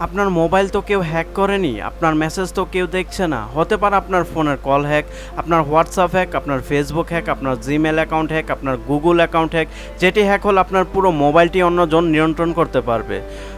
আপনার মোবাইল তো কেউ হ্যাক করেনি, আপনার মেসেজ তো কেউ দেখছে না। হতে পারে আপনার ফোনের কল হ্যাক, আপনার হোয়াটসঅ্যাপ হ্যাক, আপনার ফেসবুক হ্যাক, আপনার জিমেল অ্যাকাউন্ট হ্যাক, আপনার গুগল অ্যাকাউন্ট হ্যাক। যেটি হ্যাক হলে আপনার পুরো মোবাইলটি অন্যজন নিয়ন্ত্রণ করতে পারবে।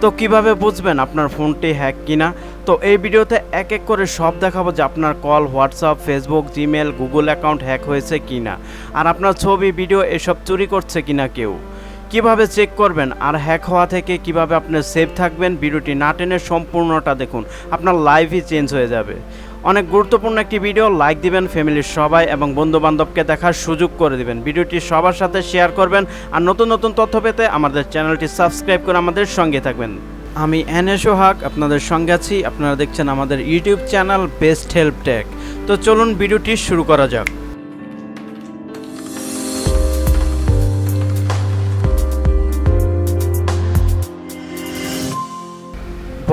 তো কিভাবে বুঝবেন আপনার ফোনটি হ্যাক কিনা? তো এই ভিডিওতে এক এক করে সব দেখাবো যে আপনার call, WhatsApp, Facebook, Gmail, Google account hack হয়েছে কিনা, আর আপনার ছবি, ভিডিও এসব চুরি করছে কিনা কেউ। কিভাবে চেক করবেন আর হ্যাক হওয়া থেকে কিভাবে আপনি সেফ থাকবেন, ভিডিওটি না টেনে সম্পূর্ণটা দেখুন, আপনার লাইফই চেঞ্জ হয়ে যাবে। অনেক গুরুত্বপূর্ণ একটি ভিডিও, লাইক দিবেন, ফ্যামিলির সবাই এবং বন্ধু বান্ধবকে দেখার সুযোগ করে দিবেন, ভিডিওটি সবার সাথে শেয়ার করবেন। আর নতুন নতুন তথ্য পেতে আমাদের চ্যানেলটি সাবস্ক্রাইব করে আমাদের সঙ্গে থাকবেন। আমি N.A.Sohag আপনাদের সঙ্গে আছি। আপনারা দেখছেন আমাদের YouTube channel best help tech. তো চলুন ভিডিওটি শুরু করা যাক।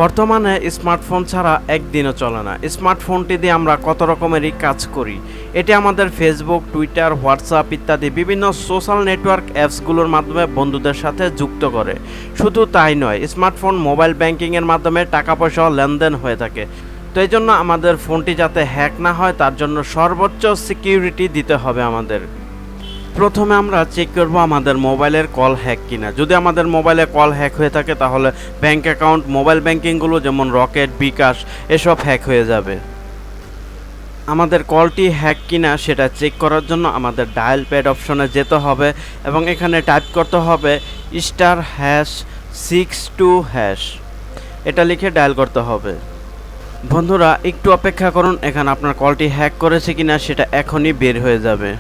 বর্তমানে স্মার্টফোন ছাড়া একদিনও চলে না। স্মার্টফোনটি দিয়ে আমরা কত রকমেরই কাজ করি। এটি আমাদের ফেসবুক, টুইটার, হোয়াটসঅ্যাপ ইত্যাদি বিভিন্ন সোশ্যাল নেটওয়ার্ক অ্যাপসগুলোর মাধ্যমে বন্ধুদের সাথে যুক্ত করে। শুধু তাই নয়, স্মার্টফোন মোবাইল ব্যাংকিংয়ের মাধ্যমে টাকা পয়সাও লেনদেন হয়ে থাকে। তো এই জন্য আমাদের ফোনটি যাতে হ্যাক না হয় তার জন্য সর্বোচ্চ সিকিউরিটি দিতে হবে আমাদের। প্রথমে আমরা চেক করব আমাদের মোবাইলের কল হ্যাক কিনা। যদি আমাদের মোবাইলে কল হ্যাক হয়ে থাকে তাহলে ব্যাংক অ্যাকাউন্ট, মোবাইল ব্যাংকিংগুলো যেমন রকেট, বিকাশ এসব হ্যাক হয়ে যাবে। আমাদের কলটি হ্যাক কিনা সেটা চেক করার জন্য আমাদের ডায়াল প্যাড অপশনে যেতে হবে এবং এখানে টাইপ করতে হবে *62#। এটা লিখে ডায়াল করতে হবে। বন্ধুরা একটু অপেক্ষা করুন, এখানে আপনার কলটি হ্যাক করেছে কিনা সেটা এখনই বের হয়ে যাবে।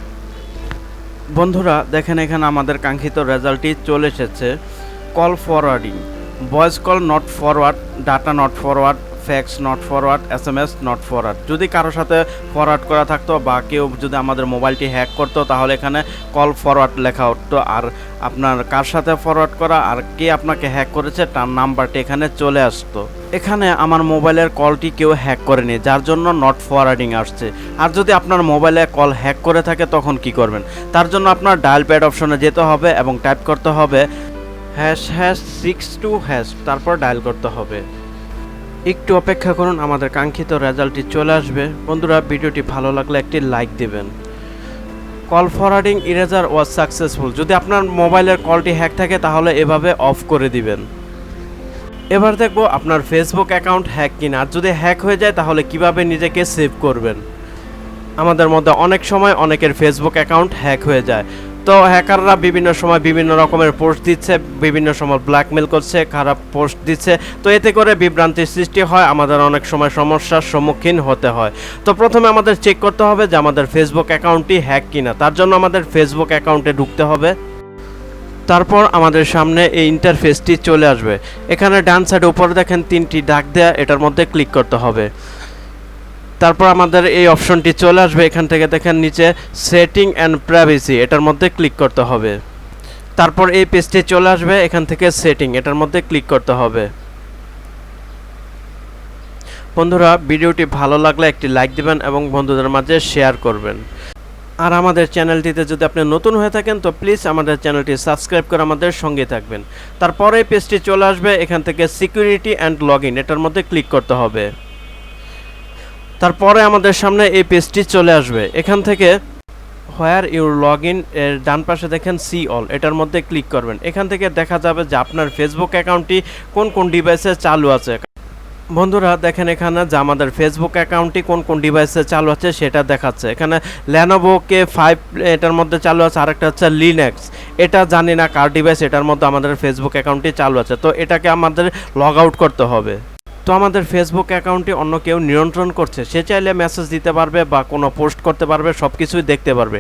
বন্ধুরা দেখেন, এখানে আমাদের কাঙ্ক্ষিত রেজাল্টটি চলে এসেছে। Call forwarding, voice call not forward, data not forward, fax not forward, SMS not forward. যদি কারোর সাথে ফরওয়ার্ড করা থাকতো বা কেউ যদি আমাদের মোবাইলটি হ্যাক করতো তাহলে এখানে কল ফরওয়ার্ড লেখা উঠতো, আর আপনার কার সাথে ফরওয়ার্ড করা আর কে আপনাকে হ্যাক করেছে তার নাম্বারটি এখানে চলে আসতো। এখানে আমার মোবাইলের কলটি কেউ হ্যাক করেনি, যার জন্য নট ফরওয়ার্ডিং আসছে। আর যদি আপনার মোবাইলে কল হ্যাক করে থাকে তখন কি করবেন? তার জন্য আপনার ডায়াল প্যাড অপশনে যেতে হবে এবং টাইপ করতে হবে #62#, তারপর ডায়াল করতে হবে। একটু অপেক্ষা করুন, আমাদের কাঙ্ক্ষিত রেজাল্টটি চলে আসবে। বন্ধুরা ভিডিওটি ভালো লাগলে একটি লাইক দেবেন। Call forwarding eraser was successful. যদি আপনার মোবাইলের কলটি হ্যাক থাকে তাহলে এভাবে অফ করে দিবেন। এবার দেখব আপনার ফেসবুক অ্যাকাউন্ট হ্যাক কিনা। আর যদি হ্যাক হয়ে যায় তাহলে কিভাবে নিজেকে সেভ করবেন। আমাদের মধ্যে অনেক সময় অনেকের ফেসবুক অ্যাকাউন্ট হ্যাক হয়ে যায়। তো হ্যাকাররা বিভিন্ন সময় বিভিন্ন রকমের পোস্ট দিচ্ছে, বিভিন্ন সময় ব্ল্যাকমেল করছে, খারাপ পোস্ট দিচ্ছে। তো এতে করে বিভ্রান্তির সৃষ্টি হয়, আমাদের অনেক সময় সমস্যার সম্মুখীন হতে হয়। তো প্রথমে আমাদের চেক করতে হবে যে আমাদের ফেসবুক অ্যাকাউন্টটি হ্যাক কিনা। তার জন্য আমাদের ফেসবুক অ্যাকাউন্টে ঢুকতে হবে। তারপর আমাদের সামনে এই ইন্টারফেসটি চলে আসবে। এখানে ডান সাইডে উপরে দেখেন 3টি দাগ দেয়া, এটার মধ্যে ক্লিক করতে হবে। তারপর আমাদের এই অপশনটি চলে আসবে। এখান থেকে দেখেন নিচে সেটিং অ্যান্ড প্রাইভেসি, এটার মধ্যে ক্লিক করতে হবে। তারপর এই পেজটি চলে আসবে, এখান থেকে সেটিং, এটার মধ্যে ক্লিক করতে হবে। বন্ধুরা ভিডিওটি ভালো লাগলে একটি লাইক দিবেন এবং বন্ধুদের মাঝে শেয়ার করবেন। আর আমাদের চ্যানেলটিতে যদি আপনি নতুন হয়ে থাকেন তো প্লিজ আমাদের চ্যানেলটি সাবস্ক্রাইব করে আমাদের সঙ্গে থাকবেন। তারপরে এই পেজটি চলে আসবে, এখান থেকে সিকিউরিটি অ্যান্ড লগইন, এটার মধ্যে ক্লিক করতে হবে। তারপরে আমাদের সামনে এই পেজটি চলে আসবে। এখান থেকে হোয়ার ইউর লগ ইন এর ডান পাশে দেখেন সি অল, এটার মধ্যে ক্লিক করবেন। এখান থেকে দেখা যাবে যে আপনার ফেসবুক অ্যাকাউন্টটি কোন কোন ডিভাইসে চালু আছে। বন্ধুরা দেখেন এখানে যে আমাদের ফেসবুক অ্যাকাউন্টটি কোন কোন ডিভাইসে চালু আছে সেটা দেখাচ্ছে। এখানে Lenovo K5 এটার মধ্যে চালু আছে, আরেকটা হচ্ছে লিনাক্স, এটা জানি না কার ডিভাইস, এটার মধ্যে আমাদের ফেসবুক অ্যাকাউন্টটি চালু আছে। তো এটাকে আমাদের লগ আউট করতে হবে। তো আমাদের ফেসবুক অ্যাকাউন্টটি অন্য কেউ নিয়ন্ত্রণ করছে, সে চাইলে মেসেজ দিতে পারবে বা কোনো পোস্ট করতে পারবে, সব কিছুই দেখতে পারবে।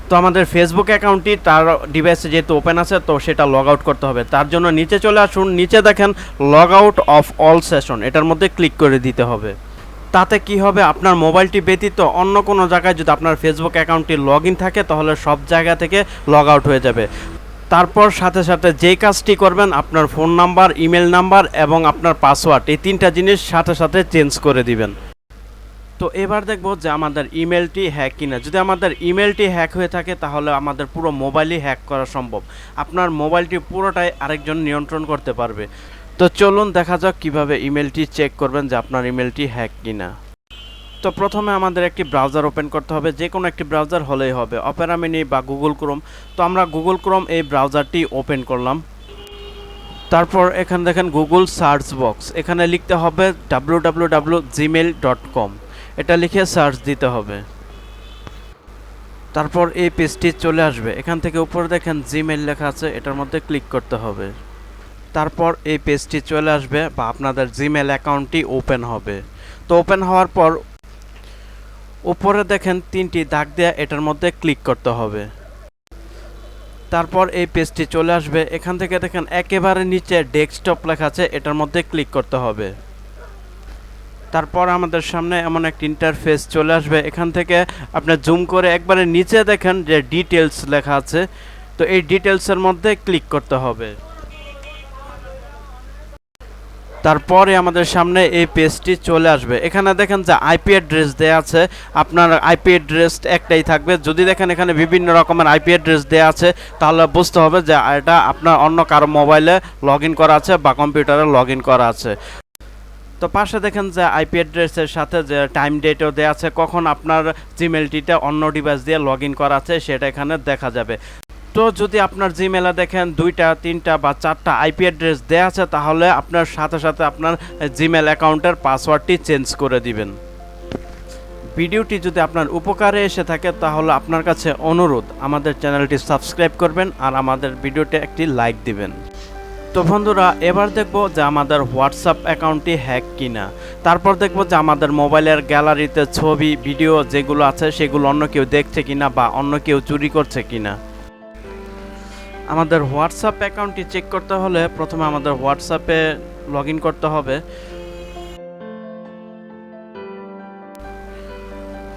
তো আমাদের ফেসবুক অ্যাকাউন্টটি তার ডিভাইসে যেহেতু ওপেন আছে তো সেটা লগ আউট করতে হবে। তার জন্য নিচে চলে আসুন, নিচে দেখেন log out of all session, এটার মধ্যে ক্লিক করে দিতে হবে। তাতে কি হবে, আপনার মোবাইলটি ব্যতীত অন্য কোনো জায়গায় যদি আপনার ফেসবুক অ্যাকাউন্টটি লগ ইন থাকে তাহলে সব জায়গা থেকে লগ আউট হয়ে যাবে। তারপর সাথে সাথে যেই কাজটি করবেন, আপনার ফোন নাম্বার, ইমেল নাম্বার এবং আপনার পাসওয়ার্ড, এই 3টা জিনিস সাথে সাথে চেঞ্জ করে দিবেন। তো এবার দেখব যে আমাদের ইমেলটি হ্যাক কিনা। যদি আমাদের ইমেলটি হ্যাক হয়ে থাকে তাহলে আমাদের পুরো মোবাইলই হ্যাক করা সম্ভব। আপনার মোবাইলটি পুরোটাই আরেকজন নিয়ন্ত্রণ করতে পারবে। তো চলুন দেখা যাক কিভাবে ইমেলটি চেক করবেন যে আপনার ইমেলটি হ্যাক কিনা। তো প্রথমে আমাদের একটি ব্রাউজার ওপেন করতে হবে, যে কোনো একটি ব্রাউজার হলেই হবে, অপেরা মিনি বা গুগল ক্রোম। তো আমরা গুগল ক্রোম এই ব্রাউজারটি ওপেন করলাম। তারপর এখানে দেখেন গুগল সার্চ বক্স, এখানে লিখতে হবে www.gmail.com, এটা লিখে সার্চ দিতে হবে। তারপর এই পেজটি চলে আসবে, এখান থেকে উপরে দেখেন জিমেইল লেখা আছে, এটার মধ্যে ক্লিক করতে হবে। তারপর এই পেজটি চলে আসবে বা আপনাদের জিমেইল অ্যাকাউন্টটি ওপেন হবে। তো ওপেন হওয়ার পর উপরে দেখেন 3টি দাগ দেয়া, এটার মধ্যে ক্লিক করতে হবে। তারপর এই পেজটি চলে আসবে, এখান থেকে দেখেন একেবারে নিচে ডেস্কটপ লেখা আছে, এটার মধ্যে ক্লিক করতে হবে। তারপর আমাদের সামনে এমন একটা ইন্টারফেস চলে আসবে, এখান থেকে আপনি জুম করে একবারে নিচে দেখেন যে ডিটেলস লেখা আছে, তো এই ডিটেলসের মধ্যে ক্লিক করতে হবে। তারপরে আমাদের সামনে এই পেজটি চলে আসবে, এখানে দেখেন যে আইপি অ্যাড্রেস দেয়া আছে, আপনার আইপি অ্যাড্রেস একটাই থাকবে। যদি দেখেন এখানে বিভিন্ন রকমের আইপি অ্যাড্রেস দেয়া আছে, তাহলে বুঝতে হবে যে এটা আপনার অন্য কারো মোবাইলে লগ ইন করা আছে বা কম্পিউটারে লগ ইন করা আছে। তো পাশে দেখেন যে আইপি অ্যাড্রেসের সাথে যে টাইম ডেটও দেওয়া আছে, কখন আপনার জিমেলটিতে অন্য ডিভাইস দিয়ে লগ ইন করা আছে সেটা এখানে দেখা যাবে। তো যদি আপনার জিমেলে দেখেন 2টা 3টা বা 4টা আইপি অ্যাড্রেস দেওয়া আছে, তাহলে আপনার সাথে সাথে আপনার জিমেল অ্যাকাউন্টের পাসওয়ার্ডটি চেঞ্জ করে দিবেন। ভিডিওটি যদি আপনার উপকারে এসে থাকে তাহলে আপনার কাছে অনুরোধ, আমাদের চ্যানেলটি সাবস্ক্রাইব করবেন আর আমাদের ভিডিওতে একটি লাইক দিবেন। তো বন্ধুরা, এবার দেখব যে আমাদের হোয়াটসঅ্যাপ অ্যাকাউন্টটি হ্যাক কিনা। তারপর দেখব যে আমাদের মোবাইলের গ্যালারিতে ছবি ভিডিও যেগুলো আছে সেগুলো অন্য কেউ দেখছে কিনা বা অন্য কেউ চুরি করছে কিনা। আমাদের হোয়াটসঅ্যাপ অ্যাকাউন্টটি চেক করতে হলে প্রথমে আমাদের হোয়াটসঅ্যাপে লগ ইন করতে হবে।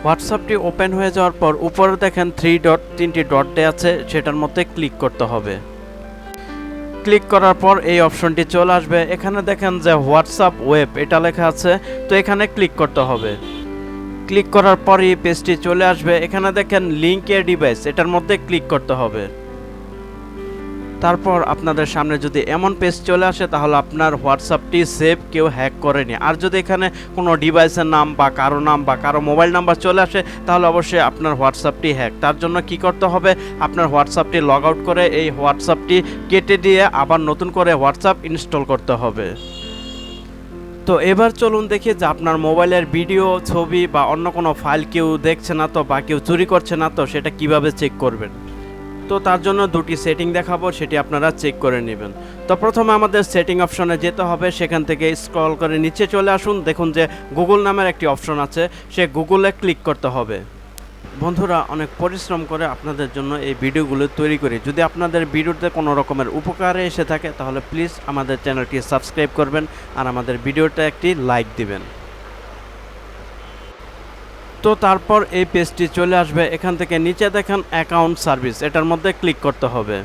হোয়াটসঅ্যাপটি ওপেন হয়ে যাওয়ার পর উপরে দেখেন 3টি ডট দেয়া আছে, সেটার মধ্যে ক্লিক করতে হবে। ক্লিক করার পর এই অপশনটি চলে আসবে, এখানে দেখেন যে হোয়াটসঅ্যাপ ওয়েব এটা লেখা আছে, তো এখানে ক্লিক করতে হবে। ক্লিক করার পর এই পেজটি চলে আসবে, এখানে দেখেন লিংক এ ডিভাইস, এটার মধ্যে ক্লিক করতে হবে। তারপর আপনাদের সামনে যদি এমন পেজ চলে আসে তাহলে আপনার হোয়াটসঅ্যাপটি সেভ কেউ হ্যাক করেনি। আর যদি এখানে কোনো ডিভাইসের নাম বা কারো মোবাইল নাম্বার চলে আসে তাহলে অবশ্যই আপনার হোয়াটসঅ্যাপটি হ্যাক। তার জন্য কি করতে হবে, আপনার হোয়াটসঅ্যাপটি লগ আউট করে এই হোয়াটসঅ্যাপটি কেটে দিয়ে আবার নতুন করে হোয়াটসঅ্যাপ ইনস্টল করতে হবে। তো এবার চলুন দেখি যে আপনার মোবাইলের ভিডিও ছবি বা অন্য কোনো ফাইল কেউ দেখছে না তো বা কেউ চুরি করছে না তো, সেটা কিভাবে চেক করবেন। তো তার জন্য 2টি সেটিং দেখাবো, সেটি আপনারা চেক করে নেবেন। তো প্রথমে আমাদের সেটিং অপশনে যেতে হবে, সেখান থেকে স্ক্রল করে নিচে চলে আসুন, দেখুন যে গুগল নামের একটি অপশন আছে, সে গুগলে ক্লিক করতে হবে। বন্ধুরা, অনেক পরিশ্রম করে আপনাদের জন্য এই ভিডিওগুলো তৈরি করি। যদি আপনাদের ভিডিওতে কোনো রকমের উপকারে এসে থাকে তাহলে প্লিজ আমাদের চ্যানেলটি সাবস্ক্রাইব করবেন আর আমাদের ভিডিওটা একটি লাইক দিবেন। তো তারপর এই পেজটি চলে আসবে, এখান থেকে নিচে দেখেন অ্যাকাউন্ট সার্ভিস, এটার মধ্যে ক্লিক করতে হবে।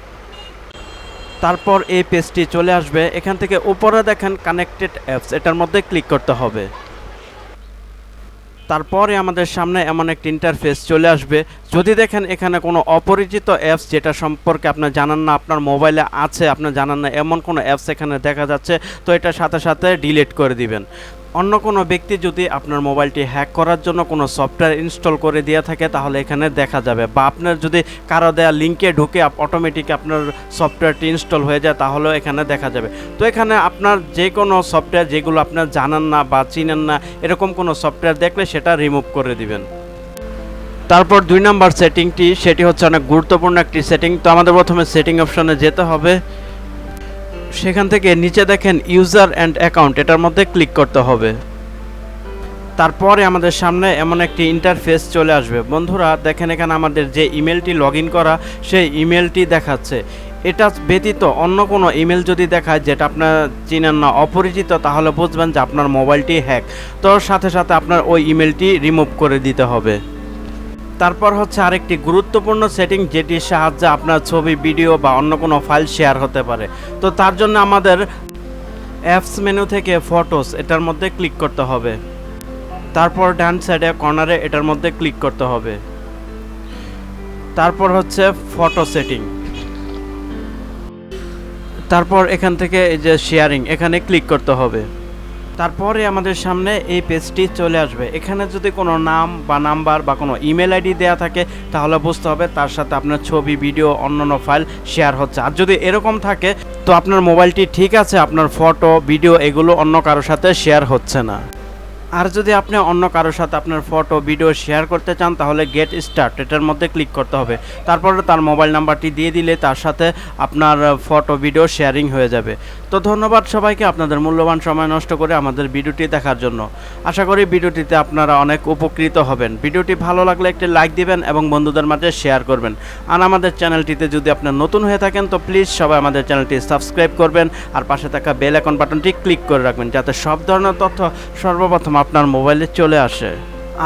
তারপর এই পেজটি চলে আসবে, এখান থেকে উপরে দেখেন কানেক্টেড অ্যাপস, এটার মধ্যে ক্লিক করতে হবে। তারপরে আমাদের সামনে এমন একটি ইন্টারফেস চলে আসবে, যদি দেখেন এখানে কোনো অপরিচিত অ্যাপস যেটা সম্পর্কে আপনি জানান না, আপনার মোবাইলে আছে আপনি জানান না, এমন কোনো অ্যাপস এখানে দেখা যাচ্ছে, তো এটা সাথে সাথে ডিলিট করে দিবেন। অন্য কোনো ব্যক্তি যদি আপনার মোবাইলটি হ্যাক করার জন্য কোনো সফটওয়্যার ইনস্টল করে দিয়ে থাকে তাহলে এখানে দেখা যাবে, বা আপনার যদি কারো দেয়া লিঙ্কে ঢুকে অটোমেটিক আপনার সফটওয়্যারটি ইনস্টল হয়ে যায় তাহলেও এখানে দেখা যাবে। তো এখানে আপনার যে কোনো সফটওয়্যার যেগুলো আপনার জানান না বা চিনেন না, এরকম কোনো সফটওয়্যার দেখলে সেটা রিমুভ করে দিবেন। তারপর 2 নম্বর সেটিংটি, সেটি হচ্ছে অনেক গুরুত্বপূর্ণ একটি সেটিং। তো আমাদের প্রথমে সেটিং অপশনে যেতে হবে, সেখান থেকে নিচে দেখেন ইউজার অ্যান্ড অ্যাকাউন্ট, এটার মধ্যে ক্লিক করতে হবে। তারপরে আমাদের সামনে এমন একটি ইন্টারফেস চলে আসবে। বন্ধুরা দেখেন এখানে আমাদের যে ইমেলটি লগ ইন করা সেই ইমেলটি দেখাচ্ছে। এটা ব্যতীত অন্য কোনো ইমেল যদি দেখায় যেটা আপনার চিনেন না, অপরিচিত, তাহলে বুঝবেন যে আপনার মোবাইলটি হ্যাক। তো সাথে সাথে আপনার ওই ইমেলটি রিমুভ করে দিতে হবে। তারপর হচ্ছে আরেকটি গুরুত্বপূর্ণ সেটিং, যেটির সাহায্যে আপনার ছবি ভিডিও বা অন্য কোনো ফাইল শেয়ার হতে পারে। তো তার জন্য আমাদের অ্যাপস মেনু থেকে ফটোস, এটার মধ্যে ক্লিক করতে হবে। তারপর ডান সাইডে কর্নারে এটার মধ্যে ক্লিক করতে হবে। তারপর হচ্ছে ফটো সেটিং। তারপর এখান থেকে এই যে শেয়ারিং এখানে ক্লিক করতে হবে। তারপরে আমাদের সামনে এই পেজটি চলে আসবে। এখানে যদি কোনো নাম বা নাম্বার বা কোনো ইমেল আইডি দেওয়া থাকে তাহলে বুঝতে হবে তার সাথে আপনার ছবি, ভিডিও, অন্যান্য ফাইল শেয়ার হচ্ছে। আর যদি এরকম থাকে তো আপনার মোবাইলটি ঠিক আছে, আপনার ফটো, ভিডিও এগুলো অন্য কারোর সাথে শেয়ার হচ্ছে না। আর যদি আপনি অন্য কারোর সাথে আপনার ফটো, ভিডিও শেয়ার করতে চান তাহলে গেট স্টার্ট এটার মধ্যে ক্লিক করতে হবে। তারপরে তার মোবাইল নাম্বারটি দিয়ে দিলে তার সাথে আপনার ফটো, ভিডিও শেয়ারিং হয়ে যাবে। তো ধন্যবাদ সবাইকে আপনাদের মূল্যবান সময় নষ্ট করে আমাদের ভিডিওটি দেখার জন্য। আশা করি ভিডিওটিতে আপনারা অনেক উপকৃত হবেন। ভিডিওটি ভালো লাগলে একটি লাইক দিবেন এবং বন্ধুদের মাঝে শেয়ার করবেন। আর আমাদের চ্যানেলটিতে যদি আপনার নতুন হয়ে থাকেন তো প্লিজ সবাই আমাদের চ্যানেলটি সাবস্ক্রাইব করবেন আর পাশে থাকা বেল আইকন বাটনটি ক্লিক করে রাখবেন যাতে সব ধরনের তথ্য সর্বপ্রথম আপনার মোবাইলে চলে আসে।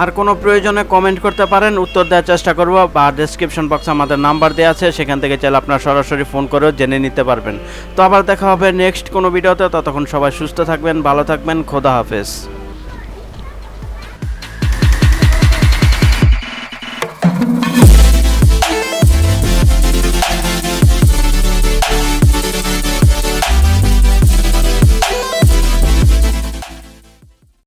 আর কোনো প্রয়োজনে কমেন্ট করতে পারেন, উত্তর দেওয়ার চেষ্টা করব, বা ডেসক্রিপশন বক্সে আমাদের নাম্বার দেওয়া আছে সেখান থেকে চাইলে আপনারা সরাসরি ফোন করেও জেনে নিতে পারবেন। তো আবার দেখা হবে নেক্সট কোনো ভিডিওতে। ততক্ষণ সবাই সুস্থ থাকবেন, ভালো থাকবেন, খোদা হাফেজ।